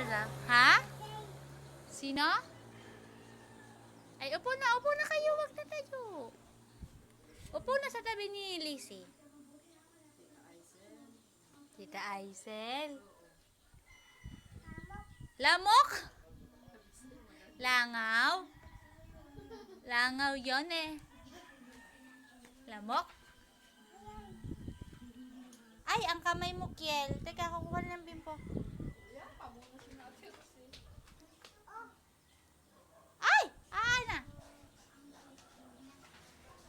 daw? Ha? Sino? Ay, upo na kayo. Wag na tayo. Upo na sa tabi ni Lizzie. Tita Aisel. Lamok? Langaw? Langaw yon eh. Lamok? Ay, ang kamay mo, Kiel. Teka, kukuha ng bimpo. Ay! Na!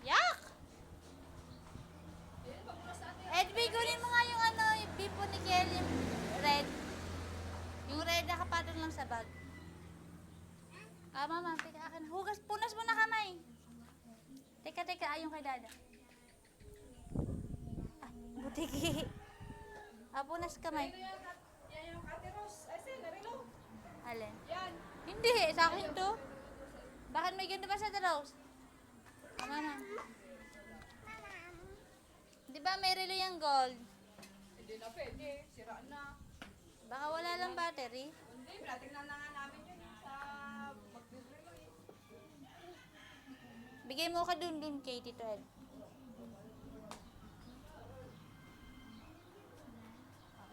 Yak! Edwin, kunin mo nga yung yung bimpo ni Kiel, yung red. Yung red nakapatong lang sa bag. Mama, teka akin. Hugas, punas mo na kamay. Teka, ayon kay Dada. Butiki. Punas kamay. Yan yung Ate Rose. Ay, sige, narilo. Alin? Yan. Hindi, sa akin to. Bakit may ganda ba sa Rose? Mama. Di ba may relo yung gold? Hindi na pwede. Sira na. Baka wala lang battery. Hindi, tingnan na nga namin yun sa magdudrilo eh. Bigay mo ka dun kay Tito Ed.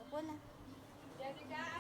Upo na. Yan, ika.